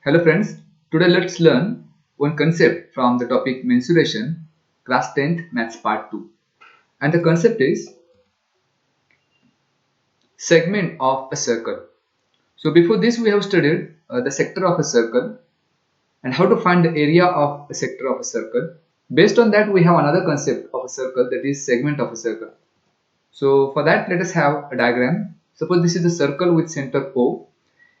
Hello friends, today let's learn one concept from the topic mensuration, class 10th maths part 2. And the concept is segment of a circle. So before this we have studied the sector of a circle and how to find the area of a sector of a circle. Based on that we have another concept of a circle, that is segment of a circle. So for that let us have a diagram. Suppose this is a circle with center O.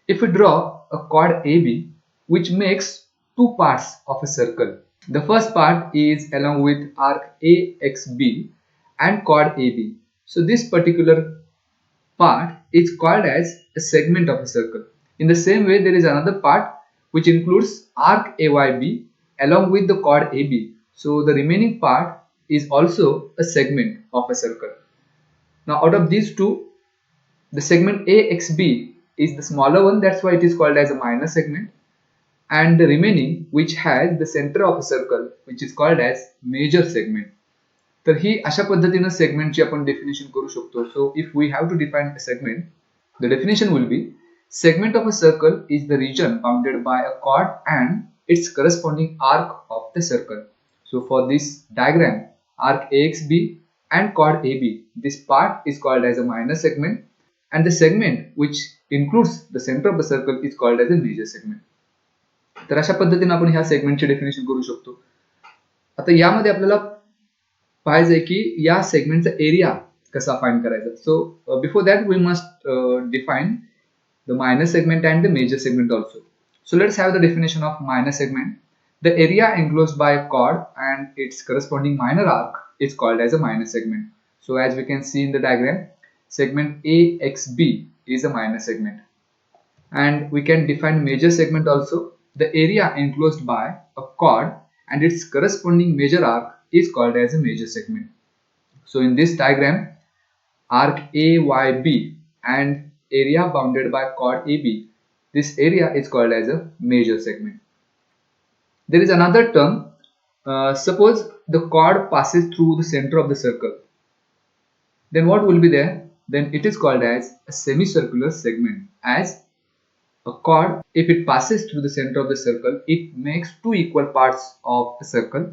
If we draw a chord AB which makes two parts of a circle. The first part is along with arc AXB and chord AB. So this particular part is called as a segment of a circle. In the same way, there is another part which includes arc AYB along with the chord AB. So the remaining part is also a segment of a circle. Now out of these two, the segment AXB is the smaller one, that's why it is called as a minor segment, and the remaining which has the center of a circle which is called as major segment. तर ही अशा पद्धतीने सेगमेंटची आपण definition करू शकतो. So if we have to define a segment, the definition will be segment of a circle is the region bounded by a chord and its corresponding arc of the circle. So for this diagram, arc AXB and chord AB, this part is called as a minor segment and the segment which includes the center of the circle is called as a major segment. तर अशा पद्धतीने आपण ह्या सेगमेंटचे definition करू शकतो. आता यामध्ये आपल्याला पाहायचंय की या सेगमेंटचा एरिया कसा फाइंड करायचा. So before that we must define the minor segment and the major segment also. So let's have the definition of minor segment. The area enclosed by a chord and its corresponding minor arc is called as a minor segment. So as we can see in the diagram, segment AXB is a minor segment. And we can define major segment also. The area enclosed by a chord and its corresponding major arc is called as a major segment. So in this diagram, arc AYB and area bounded by chord AB, this area is called as a major segment. There is another term. Suppose the chord passes through the center of the circle. Then what will be there? Then it is called as a semicircular segment. As a chord, if it passes through the center of the circle, it makes two equal parts of a circle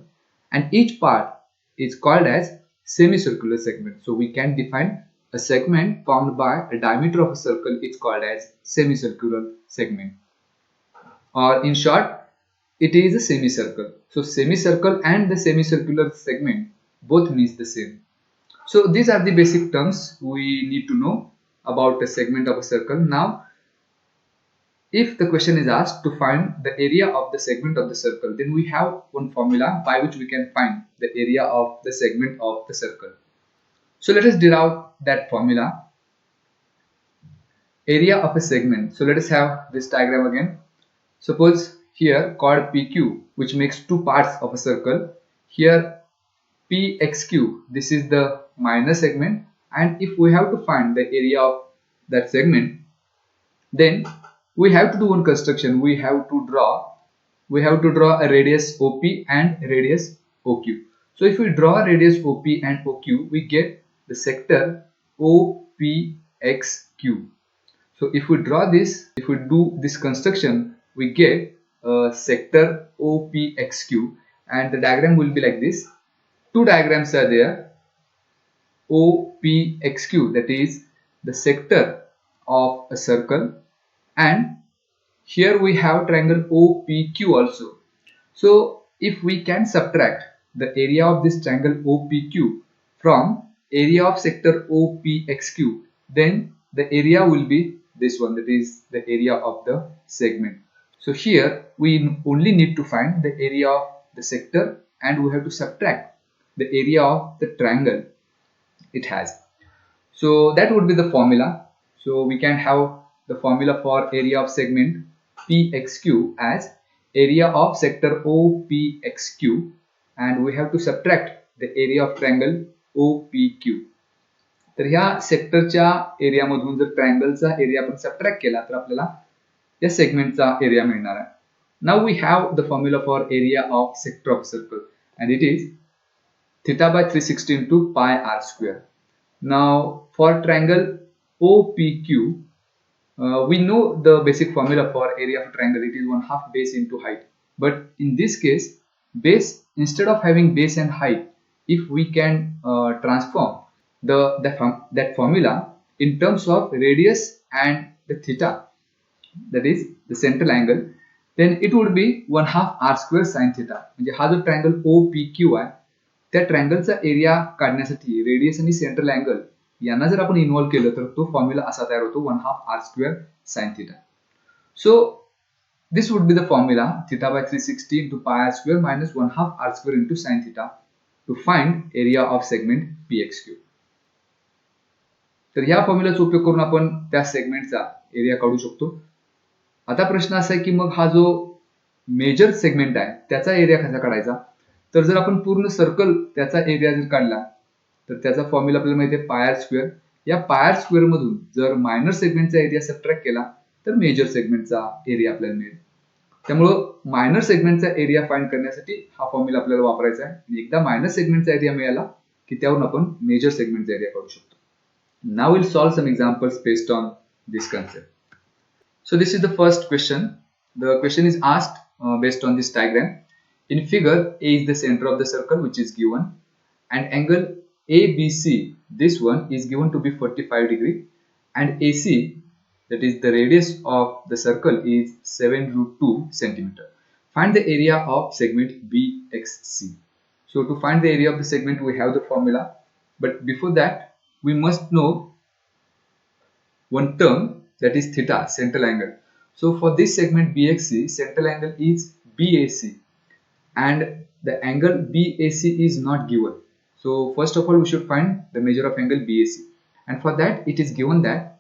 and each part is called as semicircular segment. So we can define a segment formed by a diameter of a circle is called as semicircular segment. Or in short, it is a semicircle. So semicircle and the semicircular segment both means the same. So these are the basic terms we need to know about a segment of a circle. Now if the question is asked to find the area of the segment of the circle, then we have one formula by which we can find the area of the segment of the circle. So let us derive that formula. Area of a segment. So let us have this diagram again. Suppose here chord PQ, which makes two parts of a circle. Here PXQ, this is the minor segment, and if we have to find the area of that segment, then we have to do one construction. We have to draw a radius OP and radius OQ. So if we draw a radius OP and OQ, we get the sector OPXQ. So if we draw this, if we do this construction, we get a sector OPXQ, and the diagram will be like this. Two diagrams are there. OPXQ, that is the sector of a circle, and here we have triangle OPQ also. So if we can subtract the area of this triangle OPQ from area of sector OPXQ, then the area will be this one, that is the area of the segment. So here we only need to find the area of the sector and we have to subtract the area of the triangle it has. So that would be the formula. So we can have the formula for area of segment PXQ as area of sector OPXQ, and we have to subtract the area of triangle OPQ. तर ह्या सेक्टरच्या area मधून जर ट्रायंगलचा area आपण subtract केला तर आपल्याला या सेगमेंटचा area मिळणार आहे. Now we have the formula for area of sector of circle and it is theta by 360 into pi r square. Now for triangle OPQ, We know the basic formula for area of a triangle. It is 1/2 base into height. But in this case, base, instead of having base and height, if we can transform that formula in terms of radius and the theta, that is the central angle, then it would be 1/2 r square sin theta. म्हणजे हा जो triangle OPQ आहे, त्या ट्रायंगलचा area काढण्यासाठी radius आणि central angle यांना जर आपण इन्व्हॉल्व केलं तर तो फॉर्म्युला असा तयार होतो 1/2 r square sin theta. So this would be the formula theta by 360 into pi r square minus 1/2 r square into sin theta to find area of segment PXQ. तर ह्या फॉर्म्युलाचा उपयोग करून आपण त्या सेगमेंटचा एरिया काढू शकतो. आता प्रश्न असा आहे की मग हा जो मेजर सेगमेंट आहे त्याचा एरिया कसा काढायचा. तर जर आपण पूर्ण सर्कल त्याचा एरिया जर काढला तर त्याचा फॉर्म्युला आपल्याला माहिती आहे पाय आर स्क्वेअर. या पाय आर स्क्वेअर मधून जर मायनर सेगमेंटचा एरिया सबट्रॅक्ट केला तर मेजर सेगमेंटचा एरिया आपल्याला मिळेल. त्यामुळं मायनर सेगमेंटचा एरिया फाइंड करण्यासाठी हा फॉर्म्युला आपल्याला वापरायचा आहे. आणि एकदा मायनर सेगमेंटचा एरिया मिळाला की त्यावरून आपण मेजर सेगमेंटचा एरिया काढू शकतो. Now we'll solve some examples based on this concept. So this is the first question. The question is asked based on this diagram. In figure, A is the center of the circle which is given, and angle ABC, this one is given to be 45 degree, and AC, that is the radius of the circle, is 7√2 centimeter. Find the area of segment BXC. So to find the area of the segment we have the formula, but before that we must know one term, that is theta, central angle. So for this segment BXC, central angle is BAC and the angle BAC is not given. So first of all we should find the measure of angle BAC, and for that it is given that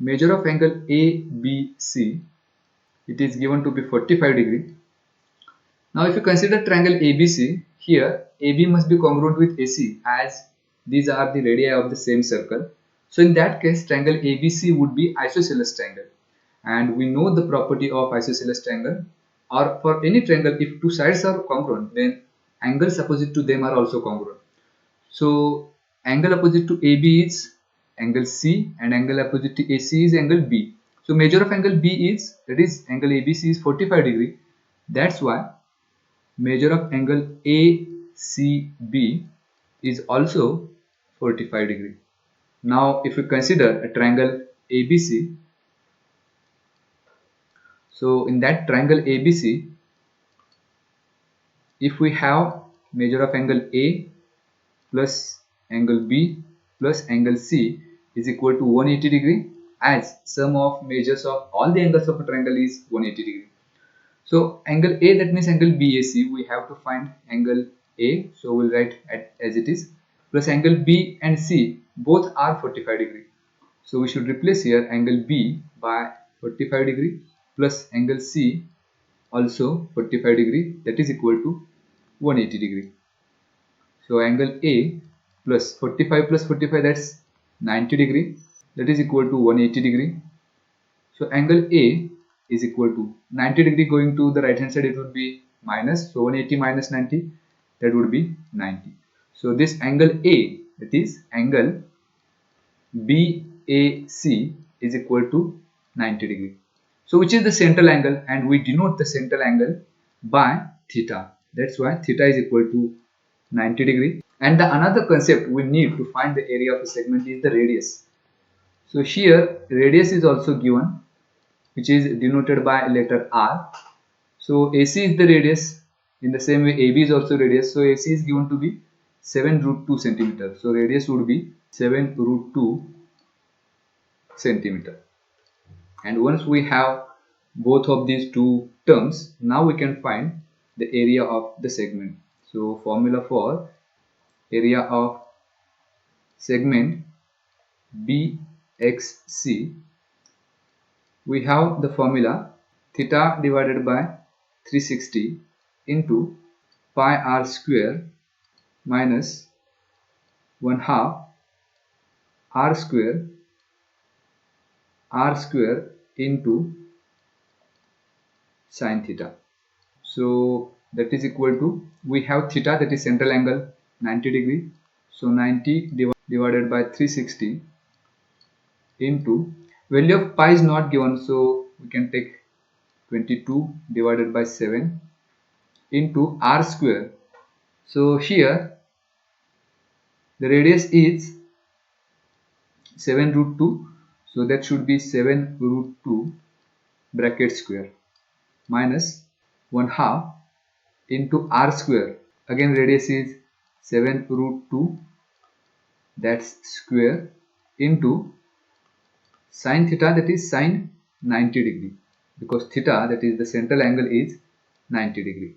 measure of angle ABC, it is given to be 45 degree. Now if you consider triangle ABC, here AB must be congruent with AC as these are the radii of the same circle. So in that case triangle ABC would be isosceles triangle, and we know the property of isosceles triangle, or for any triangle if two sides are congruent then angles opposite to them are also congruent. So angle opposite to AB is angle C and angle opposite to AC is angle B. So measure of angle B is, that is angle ABC is 45 degree. That's why measure of angle ACB is also 45 degree. Now if we consider a triangle ABC, so in that triangle ABC, if we have measure of angle A plus angle B plus angle C is equal to 180 degree, as sum of measures of all the angles of a triangle is 180 degree. So angle A, that means angle BAC, we have to find angle A, so we'll write as it is, plus angle B and C both are 45 degree. So we should replace here angle B by 45 degree plus angle C also 45 degree, that is equal to 180 degree. So angle A plus 45 plus 45, that's 90 degree, that is equal to 180 degree. So angle A is equal to 90 degree, going to the right hand side it would be minus, so 180 minus 90, that would be 90. So this angle A, that is angle BAC, is equal to 90 degree. So which is the central angle, and we denote the central angle by theta. That's why theta is equal to 90 degree. And the another concept we need to find the area of a segment is the radius. So here radius is also given, which is denoted by letter R. So AC is the radius. In the same way AB is also radius. So AC is given to be 7√2 centimeter. So radius would be 7√2 centimeter. And once we have both of these two terms, now we can find the area of the segment. So formula for area of segment BXC, we have the formula theta divided by 360 into pi r square minus 1/2 r square into sin theta. So that is equal to, we have theta, that is central angle 90 degree, so 90 divided by 360 into, value of pi is not given, so we can take 22 divided by 7 into r square. So here the radius is 7 root 2, so that should be 7 root 2 bracket square minus 1 half into r square. Again radius is 7 root 2, that's square, into sin theta, that is sin 90 degree, because theta, that is the central angle, is 90 degree.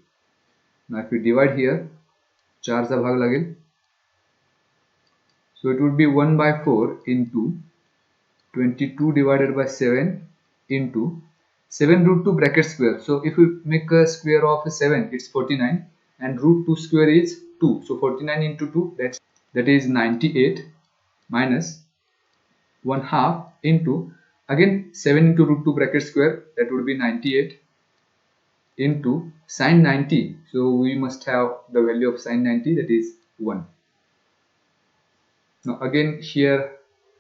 Now if we divide here, 4 चा भाग लागेल, so it would be 1 by 4 into 22 divided by 7 into 7 root 2 bracket square. So if we make a square of 7, it's 49, and root 2 square is 2, so 49 into 2, that is 98, minus 1 half into, again 7 into root 2 bracket square, that would be 98, into sin 90, so we must have the value of sin 90, that is 1. Now again here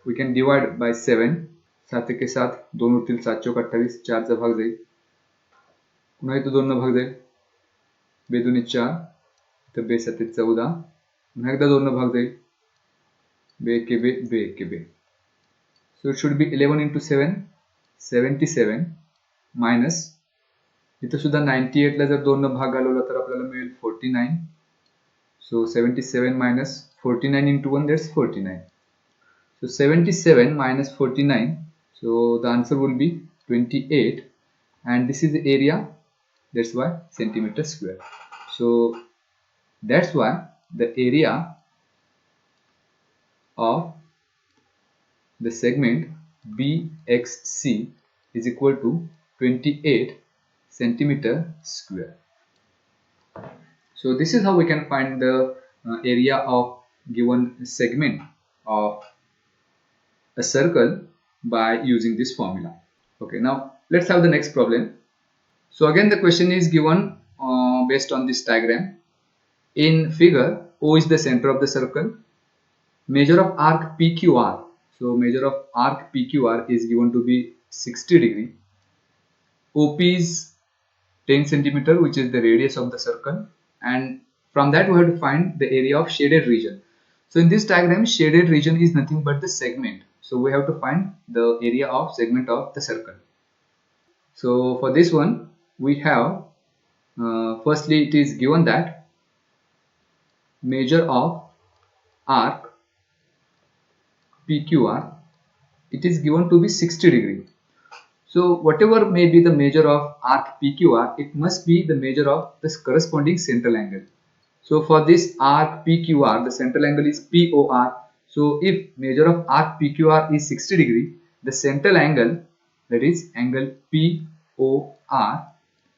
we can divide by 7, 7 के साथ 2 उरतील, 7 चौक 28, 4 चा भाग जाईल, पुन्हा इथं 2 न भाग जाईल, 2 दुनी 4, तर 2 7 14, पुन्हा एकदा 2 न भाग जाईल, 2 के 2, 2 के 2, so it should be 11 into 7, 77, minus इथं सुद्धा 98 ला जर 2 न भाग घालवला तर आपल्याला मिळेल 49, so 77 minus 49 into 1, that's 49. So 77 minus 49, so the answer will be 28, and this is the area, that's why centimeter square. So that's why the area of the segment BXC is equal to 28 centimeter square. So this is how we can find the area of given segment of a circle by using this formula. Okay, now let's have the next problem. So again the question is given based on this diagram. In figure, O is the center of the circle. Measure of arc PQR. So measure of arc PQR is given to be 60 degree. OP is 10 centimeter, which is the radius of the circle, and from that we have to find the area of shaded region. So in this diagram, shaded region is nothing but the segment, so we have to find the area of segment of the circle. So for this one we have firstly it is given that measure of arc PQR, it is given to be 60 degree. So whatever may be the measure of arc PQR, it must be the measure of this corresponding central angle. So for this arc PQR, the central angle is POR. So if measure of arc PQR is 60 degree, the central angle, that is angle POR,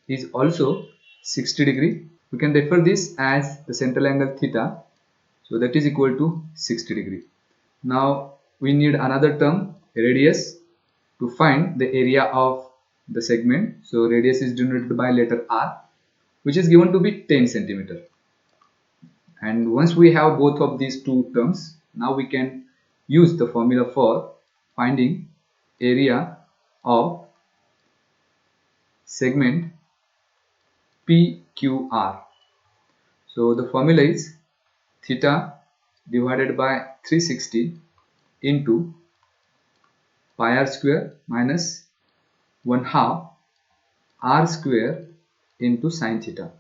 is also 60 degree. We can refer this as the central angle theta. So that is equal to 60 degree. Now we need another term, radius, to find the area of the segment. So radius is denoted by letter R, which is given to be 10 centimeter. And once we have both of these two terms, now we can use the formula for finding area of segment PQR. So the formula is theta divided by 360 into pi r square minus 1 half r square into sin theta.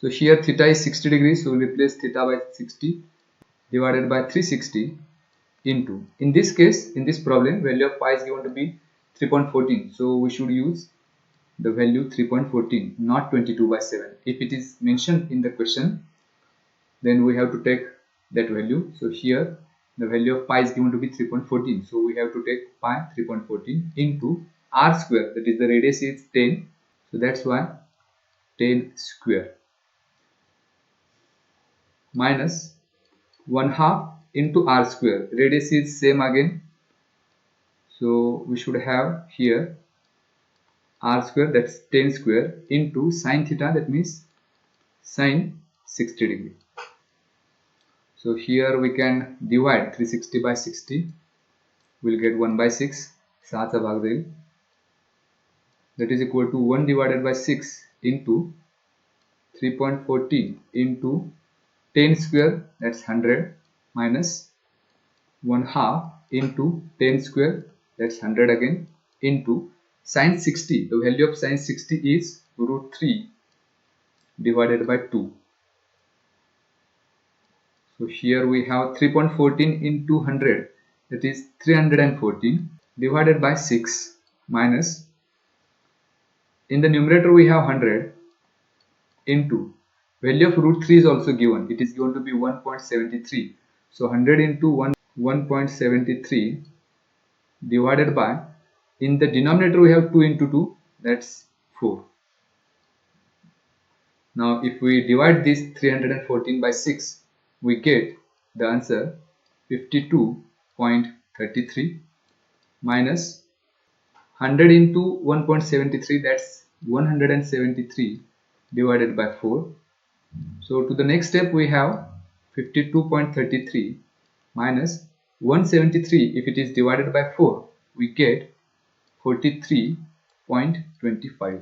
So here theta is 60 degrees, so we replace theta by 60 divided by 360 into, in this case, in this problem, value of pi is given to be 3.14, so we should use the value 3.14, not 22 by 7. If it is mentioned in the question, then we have to take that value. So here the value of pi is given to be 3.14, so we have to take pi 3.14 into r square, that is the radius is 10, so that's why 10 square, minus 1 half into r square, radius is same again, so we should have here r square, that's 10 square, into sin theta, that means sin 60 degree. So here we can divide 360 by 60, we'll get 1 by 6, 6 चा भाग जाईल, that is equal to 1 divided by 6 into 3.14 into 10 square, that's 100, minus 1 half into 10 square, that's 100 again, into sin 60. The value of sin 60 is root 3 divided by 2. So here we have 3.14 into 100, that is 314, divided by 6, minus, in the numerator we have 100, into value of root 3 is also given. It is going to be 1.73. So 100 into 1.73 divided by, in the denominator we have 2 into 2, that's 4. Now if we divide this 314 by 6, we get the answer 52.33, minus 100 into 1.73, that's 173 divided by 4. So to the next step we have 52.33 minus 173. If it is divided by 4, we get 43.25.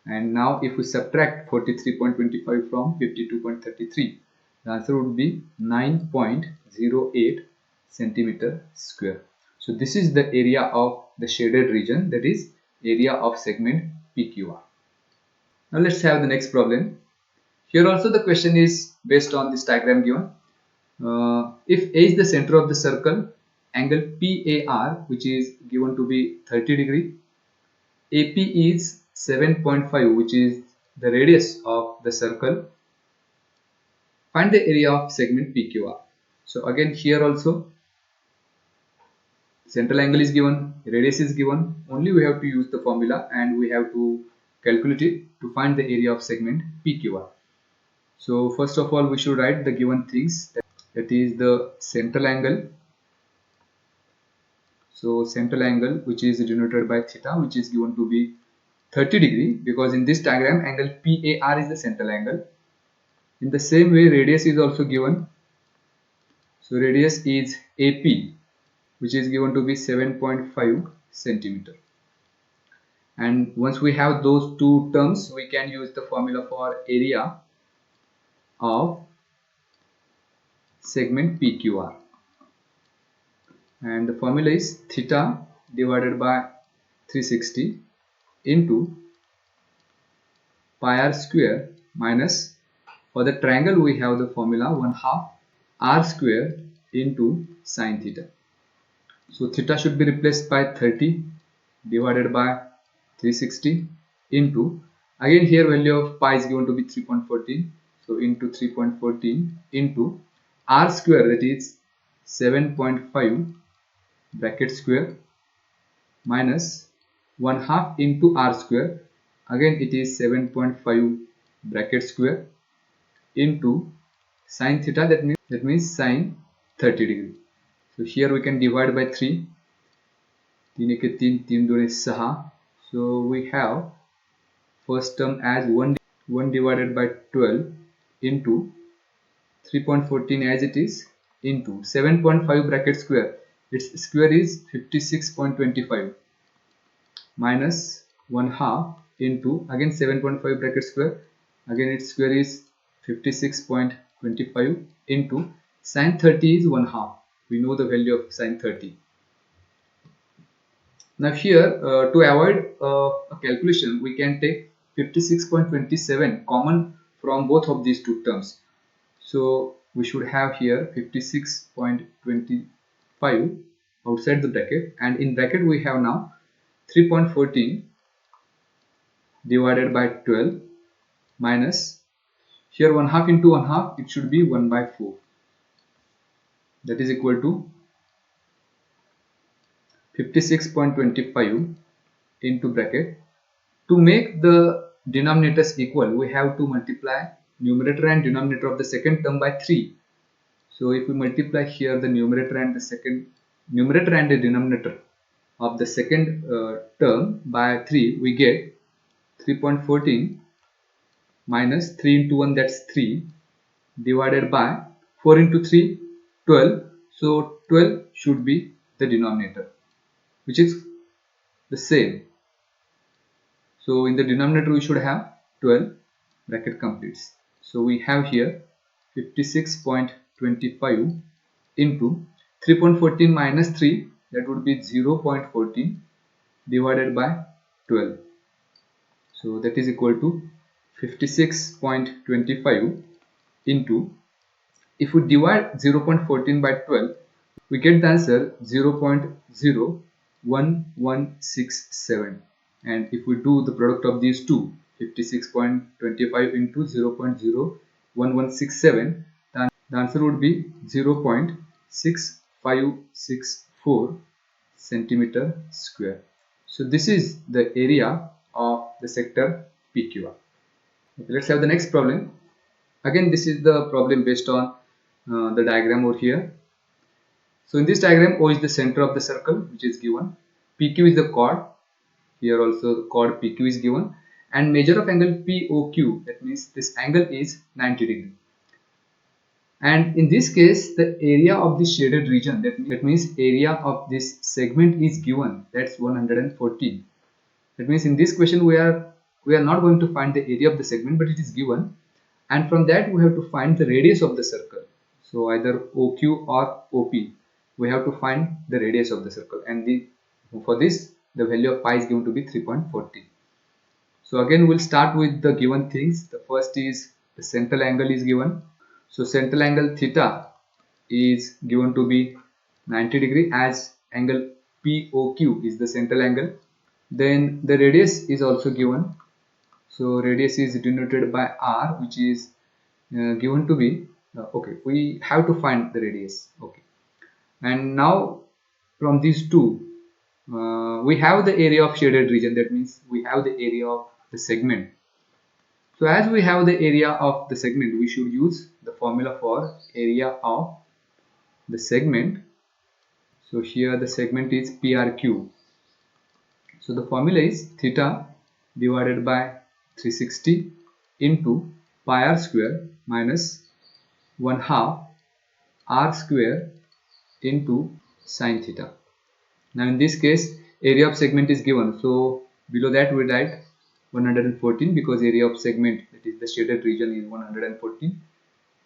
And now if we subtract 43.25 from 52.33, the answer would be 9.08 centimeter square. So this is the area of the shaded region, that is area of segment PQR. Now let's have the next problem. Here also the question is based on this diagram given. If A is the center of the circle, angle PAR, which is given to be 30 degree, AP is 7.5, which is the radius of the circle, find the area of segment PQR. So again here also central angle is given, radius is given, only we have to use the formula and we have to calculate it to find the area of segment PQR. So first of all we should write the given things, that is the central angle. So central angle, which is denoted by theta, which is given to be 30 degree, because in this diagram angle PAR is the central angle. In the same way radius is also given. So radius is AP, which is given to be 7.5 centimeter. And once we have those two terms, we can use the formula for area of segment PQR, and the formula is theta divided by 360 into pi r square, minus, for the triangle we have the formula 1/2 r square into sin theta. So theta should be replaced by 30 divided by 360 into, again here value of pi is given to be 3.14, so into 3.14 into r square, that is 7.5 bracket square, minus 1/2 into r square, again it is 7.5 bracket square, into sin theta, that means sin 30 degree. So here we can divide by 3, 3 1 3, 3 2 6. So we have first term as 1 divided by 12 into 3.14 as it is, into 7.5 bracket square, its square is 56.25, minus 1/2 into, again 7.5 bracket square, again its square is 56.25, into sin 30 is 1/2. We know the value of sin 30. Now here to avoid a calculation, we can take 56.27 common from both of these two terms. So we should have here 56.25 outside the bracket, and in bracket we have now 3.14 divided by 12, minus, here 1/2 into 1/2, it should be 1 by 4, that is equal to 56.25 into bracket. To make the denominators equal, we have to multiply numerator and denominator of the second term by 3. So if we multiply here the numerator and the denominator of the second term by 3, we get 3.14 minus 3 into 1, that's 3, divided by 4 into 3, 12. So 12 should be the denominator, which is the same. So in the denominator we should have 12, bracket completes. So we have here 56.25 into 3.14 minus 3, that would be 0.14 divided by 12. So that is equal to 56.25 into, if we divide 0.14 by 12, we get the answer 0.01167. And if we do the product of these two, 56.25 into 0.01167, the answer would be 0.6564 centimeter square. So this is the area of the sector PQR. Okay, let's have the next problem. Again, this is the problem based on the diagram over here. So in this diagram, O is the center of the circle, which is given. PQ is the chord. Here also the chord PQ is given. And measure of angle POQ, that means this angle is 90 degree. And in this case, the area of the shaded region, that means area of this segment is given. That's 114. That means in this question we are not going to find the area of the segment, but it is given. And from that we have to find the radius of the circle. So either OQ or OP. We have to find the radius of the circle, and for this the value of pi is given to be 3.40. So again we'll start with the given things. The first is the central angle is given. So central angle theta is given to be 90 degree, as angle POQ is the central angle. Then the radius is also given. So radius is denoted by R, which is given to be okay, we have to find the radius. Okay, and now from these two we have the area of shaded region, that means we have the area of the segment. So as we have the area of the segment, we should use the formula for area of the segment. So here the segment is PRQ. So the formula is theta divided by 360 into pi r square minus 1/2 r square into sine theta. Now in this case area of segment is given, so below that we write 114 because area of segment, that is the shaded region, is 114.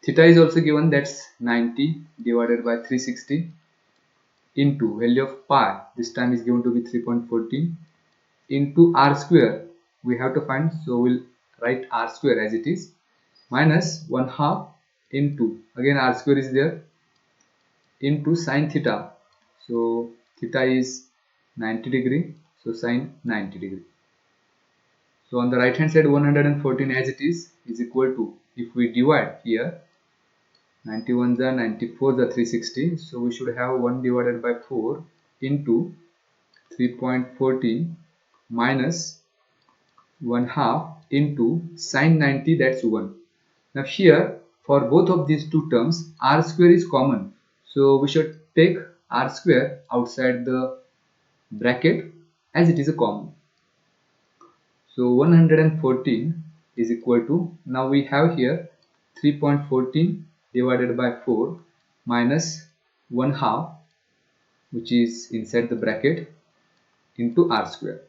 Theta is also given, that's 90 divided by 360 into value of pi, this time is given to be 3.14, into r square we have to find, so we'll write r square as it is, minus 1/2 into, again r square is there, into sine theta. So theta is 90 degree, so sine 90 degree. So on the right hand side 114 as it is equal to, if we divide here, 91 are 94 are 360, so we should have 1 divided by 4 into 3.14 minus 1/2 into sine 90, that's 1. Now here for both of these two terms r square is common, so we should take r square outside the bracket as it is a common. So 114 is equal to, now we have here 3.14 divided by 4 minus 1/2, which is inside the bracket, into r square.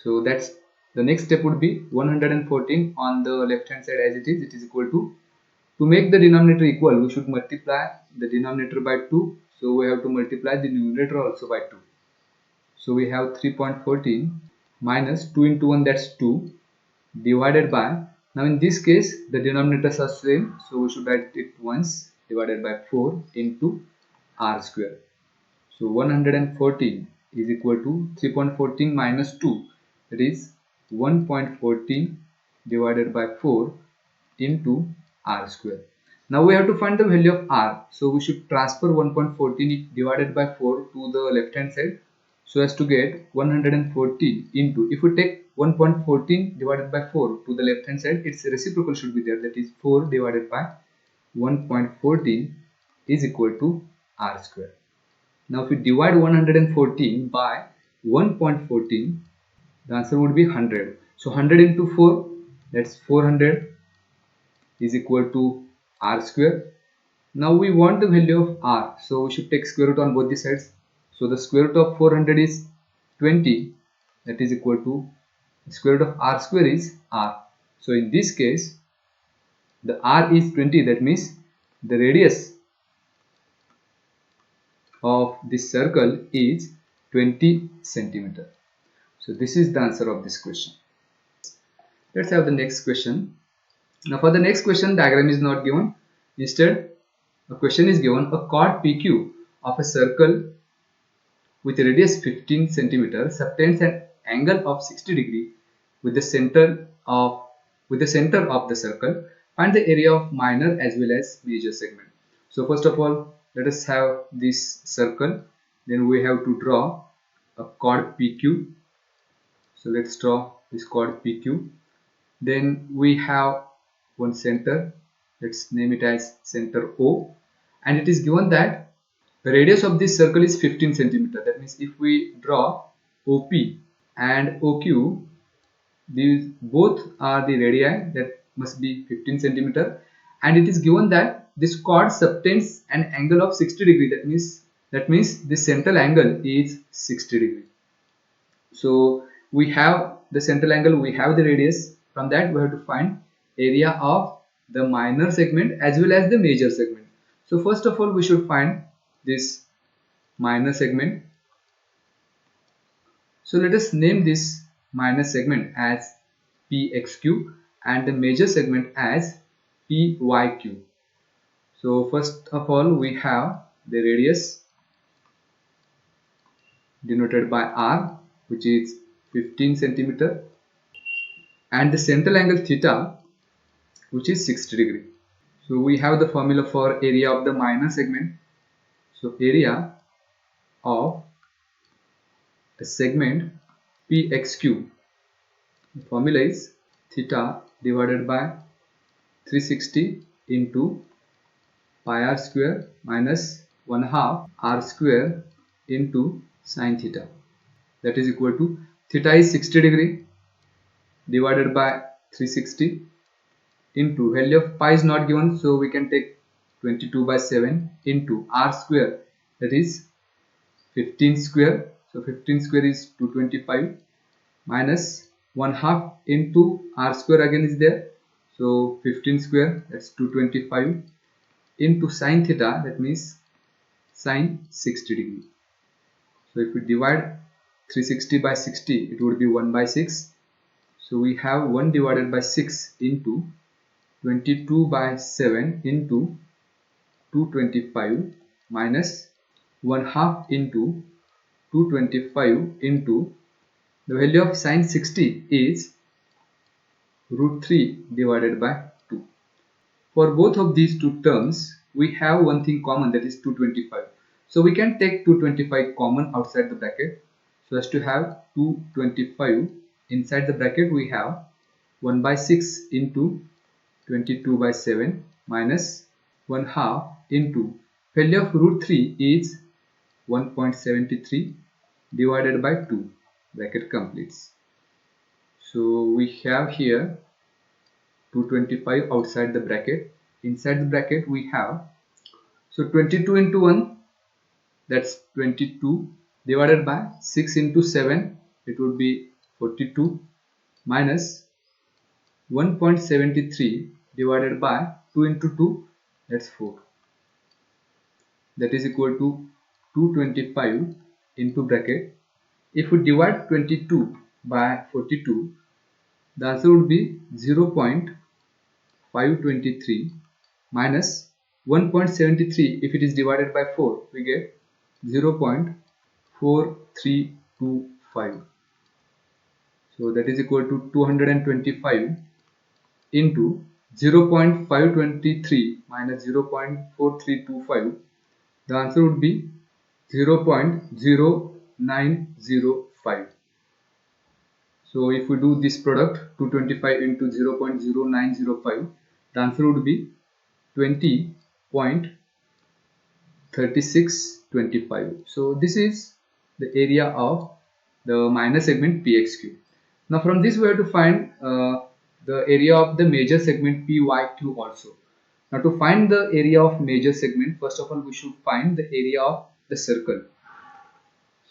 So that's the next step would be 114 on the left hand side as it is equal to make the denominator equal, we should multiply the denominator by 2, so we have to multiply the numerator also by 2. So we have 3.14 minus 2 into 1, that's 2, divided by, now in this case the denominators are same, so we should write it once, divided by 4 into r square. So 114 is equal to 3.14 minus 2, that is 1.14 divided by 4 into r square. Now we have to find the value of r, so we should transfer 1.14 divided by 4 to the left hand side, so as to get 114 into, if we take 1.14 divided by 4 to the left hand side, its reciprocal should be there, that is 4 divided by 1.14 is equal to r square. Now if we divide 114 by 1.14, the answer would be 100. So 100 into 4, that's 400, is equal to r square. Now we want the value of r, so we should take square root on both the sides. So the square root of 400 is 20, that is equal to square root of r square is r. So in this case the r is 20, that means the radius of this circle is 20 centimeter. So this is the answer of this question. Let's have the next question. Now for the next question, diagram is not given. Instead, a question is given: a chord PQ of a circle with a radius 15 centimeter subtends an angle of 60 degree with the center of the circle. Find the area of minor as well as major segment. So first of all, let us have this circle. Then we have to draw a chord PQ. So let's draw this chord PQ. Then we have one center. Let's name it as center O, and it is given that the radius of this circle is 15 centimeter. That means if we draw OP and OQ, these both are the radii, that must be 15 centimeter, and it is given that this chord subtends an angle of 60 degree. That means the central angle is 60 degree. So we have the central angle, we have the radius. From that we have to find area of the minor segment as well as the major segment. So first of all we should find this minor segment. So let us name this minor segment as PXQ and the major segment as PYQ. So first of all we have the radius denoted by R, which is 15 centimeter, and the central angle theta, which is 60 degree. So we have the formula for area of the minor segment. So area of a segment PXQ, the formula is theta divided by 360 into pi r square minus 1/2 r square into sine theta, that is equal to theta is 60 degree divided by 360 into value of pi is not given, so we can take 22 by 7 into r square, that is 15 square. So 15 square is 225 minus 1/2 into r square again is there, so 15 square, that's 225 into sine theta, that means sine 60 degree. So if we divide 360 by 60, it would be 1 by 6. So we have 1 divided by 6 into 22 by 7 into 225 minus 1/2 into 225 into the value of sine 60 is root 3 divided by 2. For both of these two terms, we have one thing common, that is 225. So we can take 225 common outside the bracket. So as to have 225 inside the bracket, we have 1 by 6 into 22 by 7 minus 1/2 into value of root 3 is 1.73 divided by 2, bracket completes. So we have here 225 outside the bracket. Inside the bracket we have, so 22 into 1, that's 22, divided by 6 into 7, it would be 42, minus 1.73 divided by 2 into 2, that's 4, that is equal to 225 into bracket. If we divide 22 by 42, the answer would be 0.523 minus 1.73. If it is divided by 4, we get 0.4325. So that is equal to 225 into 0.523 minus 0.4325. The answer would be 0.0905. So if we do this product, 225 into 0.0905, the answer would be 20.3625. So this is the area of the minor segment PXQ. Now from this we have to find the area of the major segment PYQ also. Now to find the area of major segment, first of all we should find the area of the circle.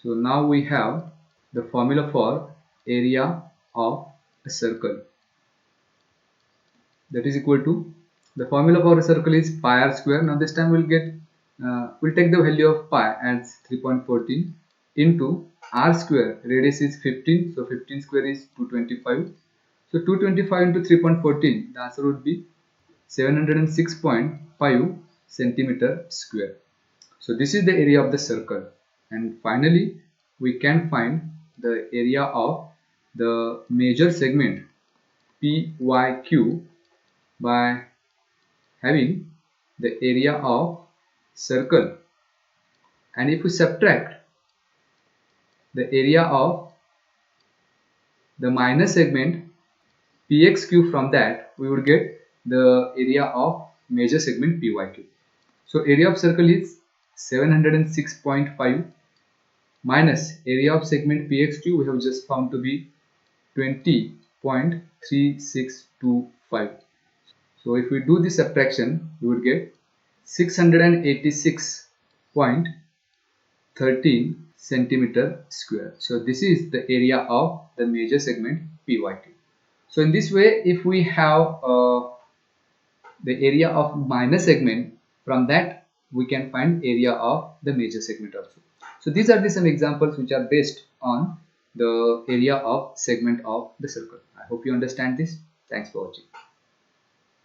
So now we have the formula for area of a circle, that is equal to, the formula for a circle is pi r square. Now this time we'll take the value of pi as 3.14 into r square, radius is 15, so 15 square is 225. So 225 into 3.14, the answer would be 706.5 centimeter square. So this is the area of the circle. And finally we can find the area of the major segment PYQ by having the area of circle, and if we subtract the area of the minor segment PXQ from that, we would get the area of major segment PYQ. So area of circle is 706.5 minus area of segment PXQ we have just found to be 20.3625. So if we do this subtraction, we would get 686.13 centimeter square. So this is the area of the major segment PYQ. So in this way, if we have the area of minor segment, from that we can find area of the major segment also. So these are some examples which are based on the area of segment of the circle. I hope you understand this. Thanks for watching.